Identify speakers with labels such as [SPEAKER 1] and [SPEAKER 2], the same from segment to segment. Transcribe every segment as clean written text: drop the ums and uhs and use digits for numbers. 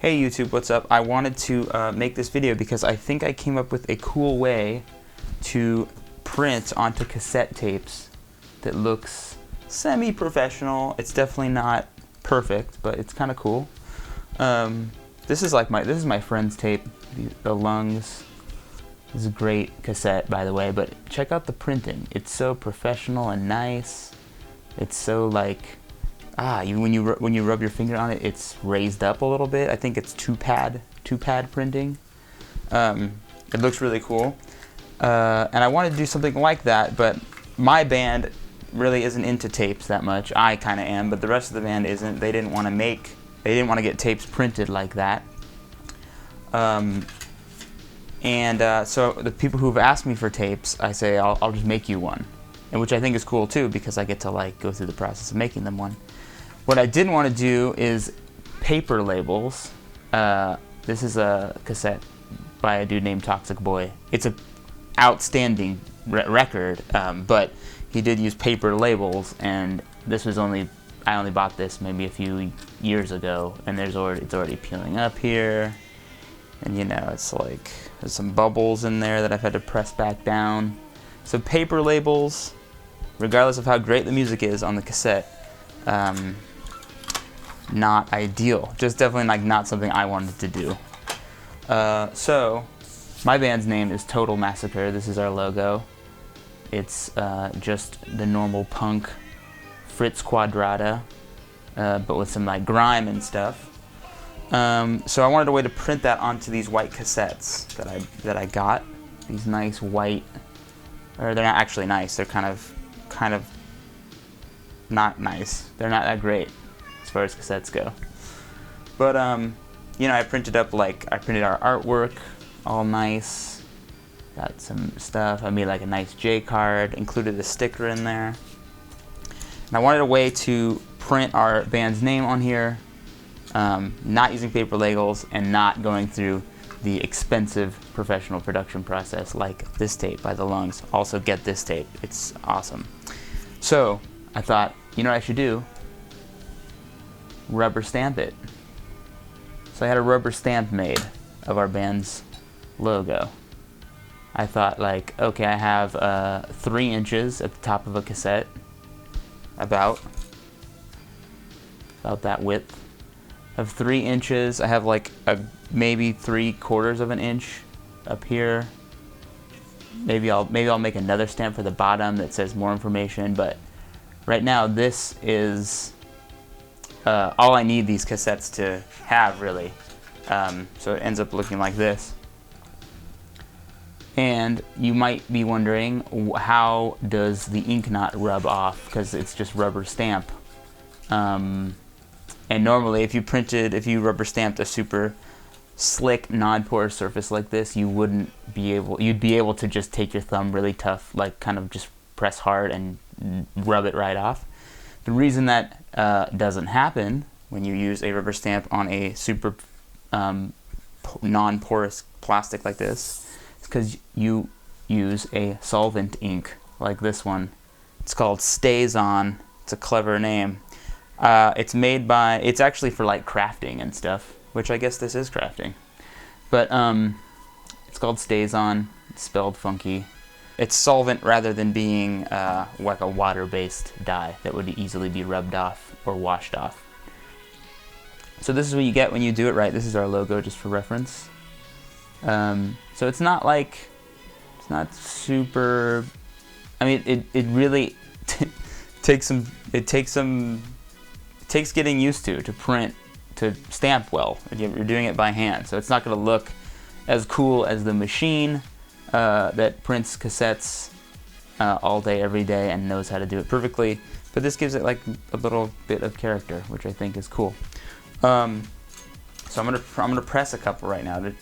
[SPEAKER 1] Hey YouTube, what's up? I wanted to make this video because I think I came up with a cool way to print onto cassette tapes that looks semi-professional. It's definitely not perfect, but it's kind of cool. This is my friend's tape, the Lungs. This is a great cassette, by the way, but check out the printing. It's so professional and nice. It's so like, when you rub your finger on it, it's raised up a little bit. I think it's two pad printing. It looks really cool, and I wanted to do something like that, but my band really isn't into tapes that much. I kind of am, but the rest of the band isn't. They didn't want to get tapes printed like that. So the people who've asked me for tapes, I say I'll just make you one, and which I think is cool too, because I get to like go through the process of making them one. What I didn't want to do is paper labels. This is a cassette by a dude named Toxic Boy. It's an outstanding record, but he did use paper labels, and this was I only bought this maybe a few years ago, and it's already peeling up here, and you know, it's like there's some bubbles in there that I've had to press back down. So paper labels, regardless of how great the music is on the cassette, not ideal. Just definitely like not something I wanted to do. So my band's name is Total Massacre. This is our logo. It's just the normal punk Fritz Quadrata, but with some like grime and stuff. So I wanted a way to print that onto these white cassettes that I got. These nice white, or they're not actually nice. They're kind of not nice. They're not that great as far as cassettes go. But you know, I printed our artwork, all nice. Got some stuff. I made like a nice J card, included a sticker in there. And I wanted a way to print our band's name on here, not using paper labels and not going through the expensive professional production process like this tape by the Lungs. Also get this tape, it's awesome. So I thought, you know what I should do? Rubber stamp it. So I had a rubber stamp made of our band's logo. I thought like, okay, I have 3 inches at the top of a cassette, about that width. Of 3 inches, I have like maybe 3/4 of an inch up here. Maybe I'll make another stamp for the bottom that says more information, but right now this is all I need these cassettes to have, really. So it ends up looking like this. And you might be wondering, how does the ink not rub off? Because it's just rubber stamp. And normally, if you rubber stamped a super slick, non-porous surface like this, you'd be able to just take your thumb really tough, like kind of just press hard and rub it right off. The reason that doesn't happen when you use a rubber stamp on a super non-porous plastic like this is because you use a solvent ink like this one. It's called StazOn. It's a clever name. It's actually for like crafting and stuff, which I guess this is crafting. But it's called StazOn. It's spelled funky. It's solvent rather than being like a water-based dye that would easily be rubbed off or washed off. So this is what you get when you do it right. This is our logo, just for reference. So it's not super. I mean, it really takes getting used to print, to stamp well. You're doing it by hand, so it's not going to look as cool as the machine that prints cassettes all day, every day, and knows how to do it perfectly. But this gives it like a little bit of character, which I think is cool. So I'm gonna press a couple right now to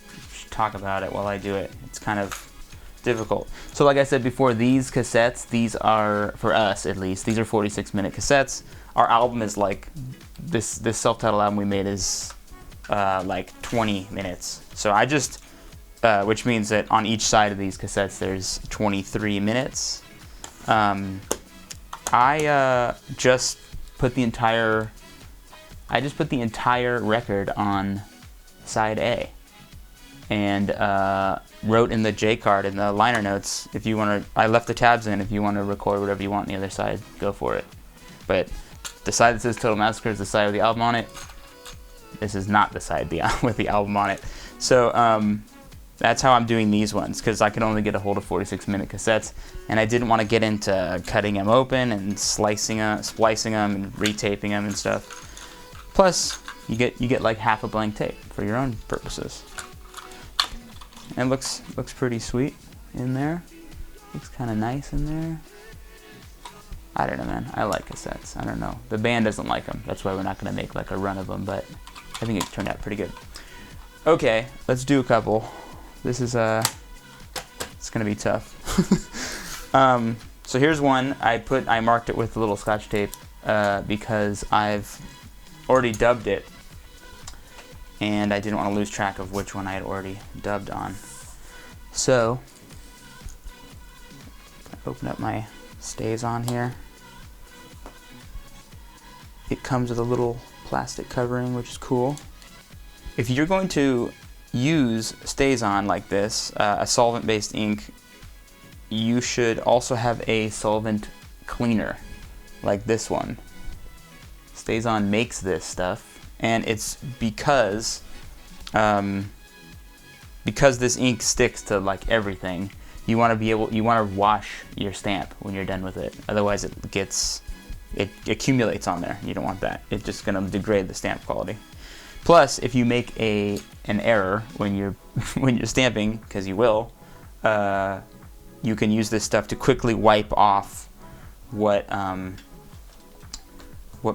[SPEAKER 1] talk about it while I do it. It's kind of difficult. So like I said before, these cassettes, these are, for us at least, these are 46-minute cassettes. Our album is like, this self-titled album we made is like 20 minutes. So I just, which means that on each side of these cassettes there's 23 minutes. I just put the entire record on side A, and wrote in the J card in the liner notes, if you want to, I left the tabs in, if you want to record whatever you want on the other side, go for it. But the side that says Total Massacre is the side with the album on it. This is not the side with the album on it. So that's how I'm doing these ones, because I could only get a hold of 46-minute cassettes, and I didn't want to get into cutting them open and splicing them and retaping them and stuff. Plus, you get like half a blank tape for your own purposes. And it looks pretty sweet in there. Looks kind of nice in there. I don't know, man. I like cassettes. I don't know. The band doesn't like them. That's why we're not going to make like a run of them, but I think it turned out pretty good. Okay, let's do a couple. This is it's going to be tough. So here's one. I marked it with a little Scotch tape because I've already dubbed it, and I didn't want to lose track of which one I had already dubbed on. So, open up my stays on here. It comes with a little plastic covering, which is cool. If you're going to use stays on like this, a solvent-based ink, you should also have a solvent cleaner like this one. Stays on makes this stuff, and it's because this ink sticks to like everything. You want to wash your stamp when you're done with it. Otherwise, it accumulates on there. You don't want that. It's just gonna degrade the stamp quality. Plus, if you make an error when you're stamping, because you will, you can use this stuff to quickly wipe off what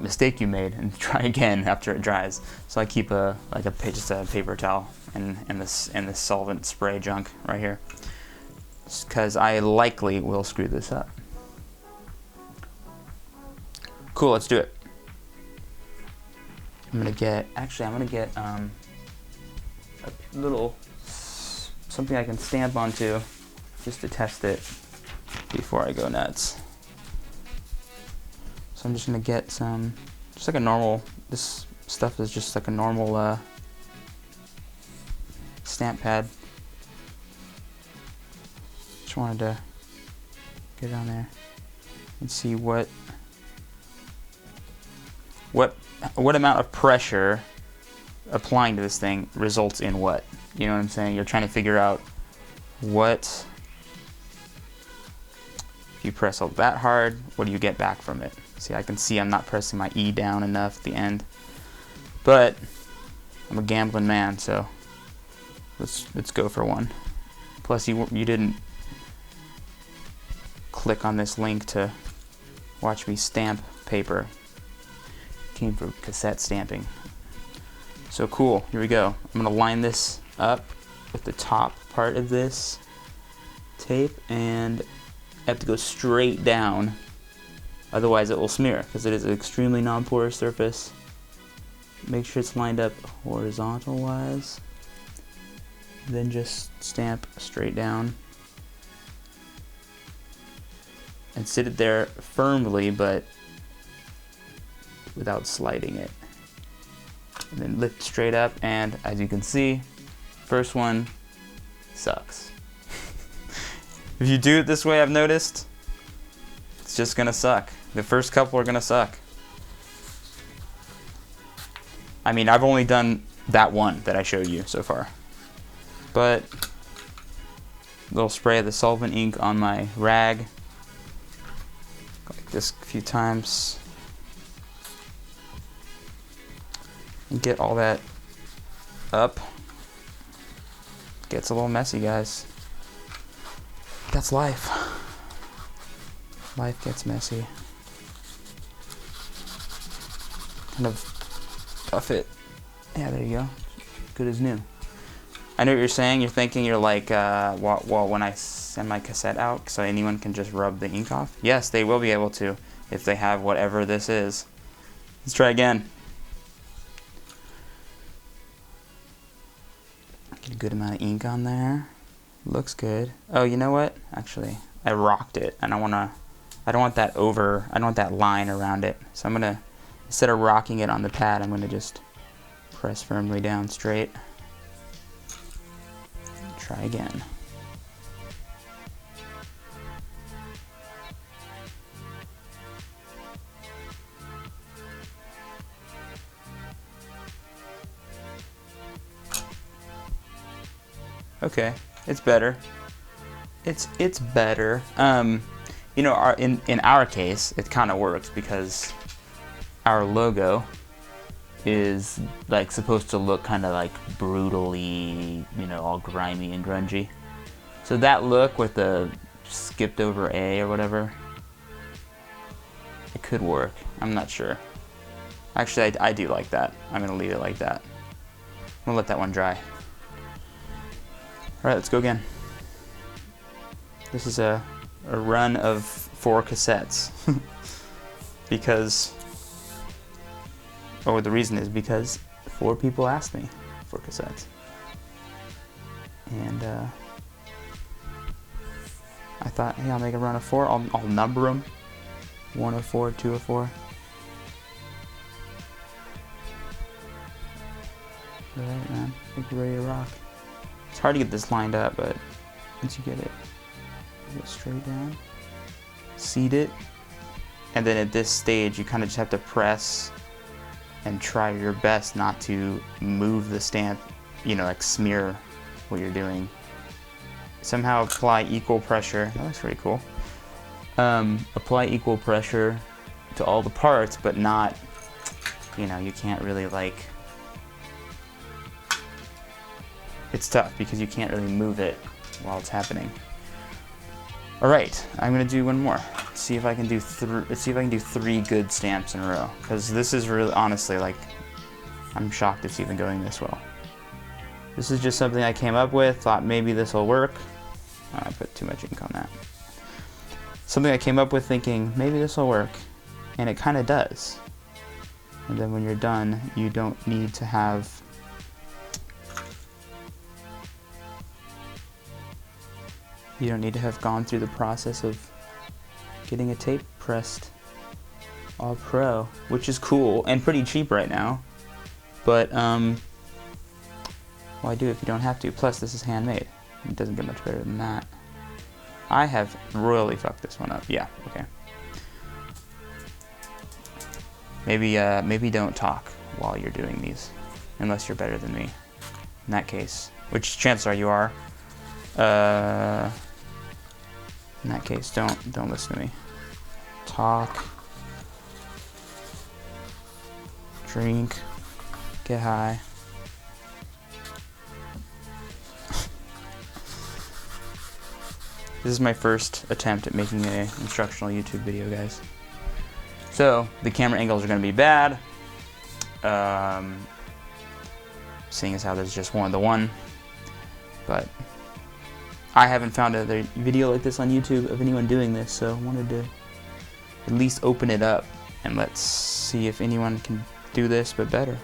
[SPEAKER 1] mistake you made and try again after it dries. So I keep just a paper towel and this solvent spray junk right here, because I likely will screw this up. Cool, let's do it. I'm gonna get a little something I can stamp onto just to test it before I go nuts. So I'm just gonna get some, just like a normal, this stuff is just like a normal stamp pad. Just wanted to get it on there and see what amount of pressure applying to this thing results in what. You know what I'm saying? You're trying to figure out what, if you press that hard, what do you get back from it? See, I can see I'm not pressing my E down enough at the end, but I'm a gambling man, so let's go for one. Plus, you didn't click on this link to watch me stamp paper. It came from cassette stamping. So cool. Here we go. I'm gonna line this up with the top part of this tape, and I have to go straight down. Otherwise it will smear, because it is an extremely non-porous surface. Make sure it's lined up horizontal wise. Then just stamp straight down. And sit it there firmly, but without sliding it. And then lift straight up, and as you can see, first one sucks. If you do it this way, I've noticed, it's just gonna suck. The first couple are gonna suck. I mean, I've only done that one that I showed you so far. But, a little spray of the solvent ink on my rag. Like this a few times. And get all that up. Gets a little messy, guys. That's life. Life gets messy. Kind of buff it. Yeah, there you go. Good as new. I know what you're saying. You're thinking, you're like, well, when I send my cassette out, so anyone can just rub the ink off? Yes, they will be able to, if they have whatever this is. Let's try again. Get a good amount of ink on there. Looks good. Oh, you know what? Actually, I rocked it. I don't want that line around it. So I'm gonna, instead of rocking it on the pad, I'm gonna just press firmly down straight. Try again. Okay, it's better. It's better. You know, in our case, it kind of works because our logo is like supposed to look kind of like brutally, you know, all grimy and grungy. So that look with the skipped over A or whatever, it could work. I'm not sure. Actually, I do like that. I'm gonna leave it like that. I'm gonna let that one dry. All right, let's go again. This is a run of 4 cassettes because, the reason is because 4 people asked me for cassettes. And I thought, hey, I'll make a run of 4. I'll number them. 104, 204. Alright, man. I think we're ready to rock. It's hard to get this lined up, but once you get it straight down, seat it, and then at this stage you kind of just have to press and try your best not to move the stamp, you know, like smear what you're doing. Somehow apply equal pressure. That looks pretty cool. Apply equal pressure to all the parts, but not, you know, you can't really like, it's tough because you can't really move it while it's happening. All right, I'm gonna do one more. Let's see if I can do 3 good stamps in a row, because this is really, honestly, like, I'm shocked it's even going this well. This is just something I came up with, thought maybe this will work. I put too much ink on that. Something I came up with thinking maybe this will work, and it kind of does. And then when you're done, you don't need to have gone through the process of getting a tape pressed all pro, which is cool and pretty cheap right now. But why do it if you don't have to? Plus, this is handmade. It doesn't get much better than that. I have royally fucked this one up. Yeah, okay. Maybe don't talk while you're doing these, unless you're better than me. In that case, which chances are you are. In that case, don't listen to me. Talk, drink, get high. This is my first attempt at making an instructional YouTube video, guys. So the camera angles are going to be bad, seeing as how there's just 1-to-1, but I haven't found another video like this on YouTube of anyone doing this, so I wanted to at least open it up and let's see if anyone can do this but better.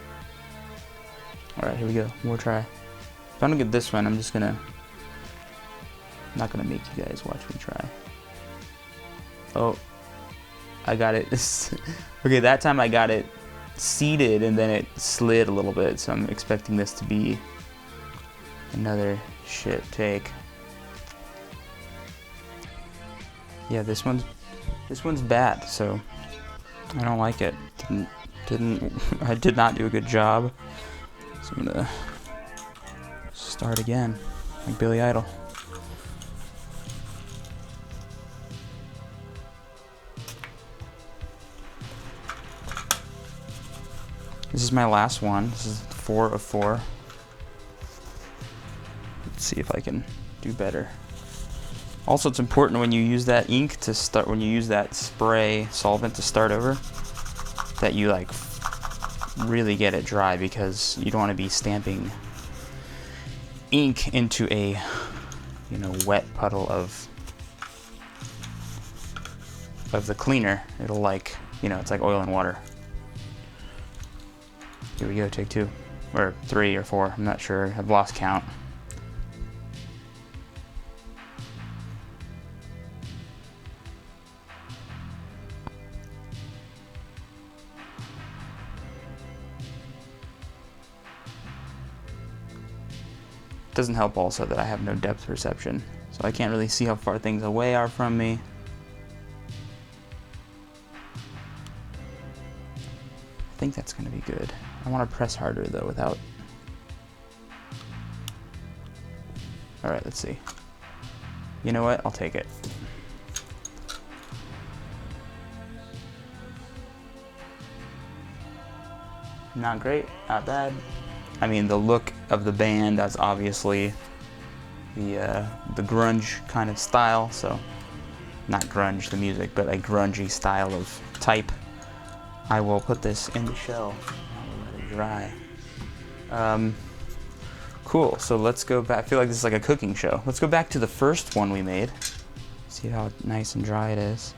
[SPEAKER 1] Alright, here we go. More try. If I don't get this one, I'm not gonna make you guys watch me try. Oh, I got it. Okay, that time I got it seated and then it slid a little bit, so I'm expecting this to be another shit take. Yeah, this one's bad, so I don't like it. I did not do a good job. So I'm gonna start again, like Billy Idol. This is my last one. This is 4 of 4. Let's see if I can do better. Also, it's important when you use that ink to start, when you use that spray solvent to start over, that you like really get it dry, because you don't want to be stamping ink into a, you know, wet puddle of the cleaner. It'll, like, you know, it's like oil and water. Here we go, take 2. Or 3 or 4, I'm not sure. I've lost count. Doesn't help also that I have no depth perception, so I can't really see how far things away are from me. I think that's gonna be good. I wanna press harder though without... All right, let's see. You know what, I'll take it. Not great, not bad. I mean, the look of the band, that's obviously the grunge kind of style, so not grunge the music, but a grungy style of type. I will put this in the shell and let it dry. Cool, so let's go back. I feel like this is like a cooking show. Let's go back to the first one we made. See how nice and dry it is.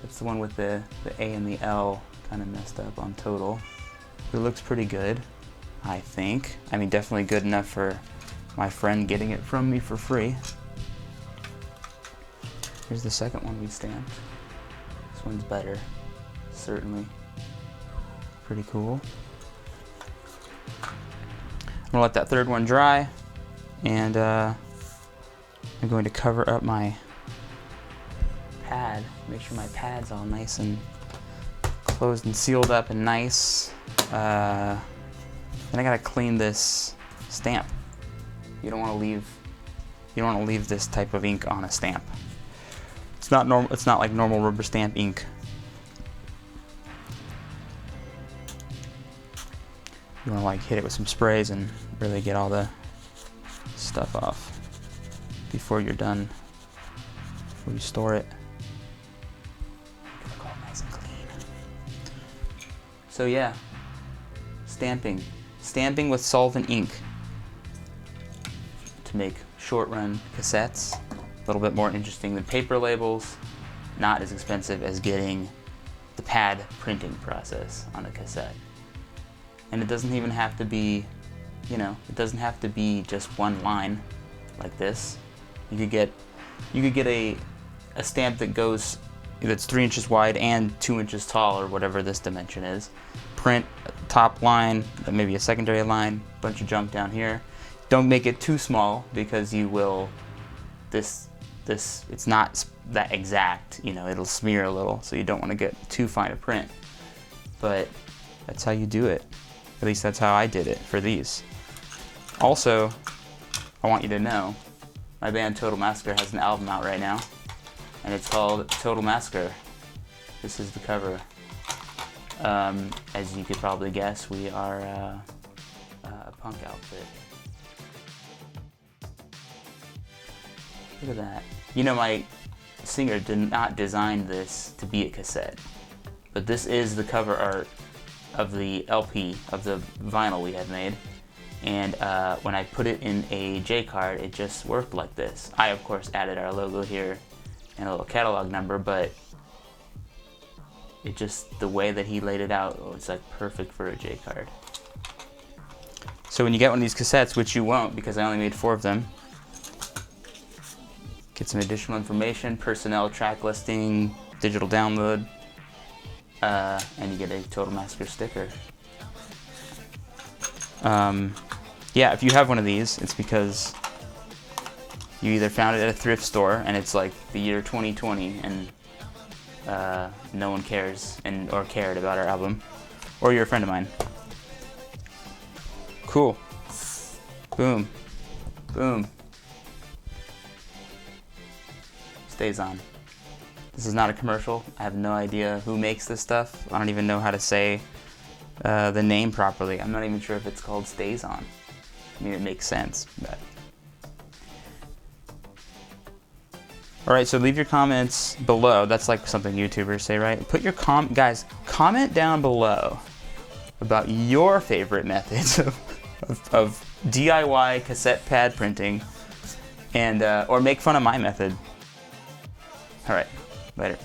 [SPEAKER 1] It's the one with the A and the L kind of messed up on total. It looks pretty good, I think. I mean, definitely good enough for my friend getting it from me for free. Here's the second one we stamped. This one's better, certainly. Pretty cool. I'm gonna let that third one dry, and I'm going to cover up my pad, make sure my pad's all nice and closed and sealed up and nice. Then I gotta clean this stamp. You don't want to leave this type of ink on a stamp. It's not normal. It's not like normal rubber stamp ink. You want to like hit it with some sprays and really get all the stuff off before you're done. Before you store it. Look all nice and clean. So yeah, stamping with solvent ink to make short-run cassettes. A little bit more interesting than paper labels. Not as expensive as getting the pad printing process on a cassette. And it doesn't even have to be, you know, it doesn't have to be just one line like this. You could get a stamp that's 3 inches wide and 2 inches tall, or whatever this dimension is. Print a top line, maybe a secondary line, bunch of junk down here. Don't make it too small because you will, it's not that exact, you know, it'll smear a little, so you don't want to get too fine a print. But that's how you do it. At least that's how I did it for these. Also, I want you to know, my band Total Massacre has an album out right now, and it's called Total Massacre. This is the cover. As you could probably guess, we are a punk outfit. Look at that. You know, my singer did not design this to be a cassette, but this is the cover art of the LP, of the vinyl we had made. And when I put it in a J card, it just worked like this. I, of course, added our logo here and a little catalog number, but it just, the way that he laid it out, it's like perfect for a J card. So when you get one of these cassettes, which you won't because I only made 4 of them, get some additional information, personnel, track listing, digital download, and you get a Total Massacre sticker. Yeah, if you have one of these, it's because you either found it at a thrift store and it's like the year 2020 and no one cares or cared about our album, or you're a friend of mine. Cool. Boom. Boom. Stays on. This is not a commercial. I have no idea who makes this stuff. I don't even know how to say the name properly. I'm not even sure if it's called Stays On. I mean, it makes sense, but. All right, so leave your comments below. That's like something YouTubers say, right? Put your guys, comment down below about your favorite methods of DIY cassette pad printing, and or make fun of my method. All right, later.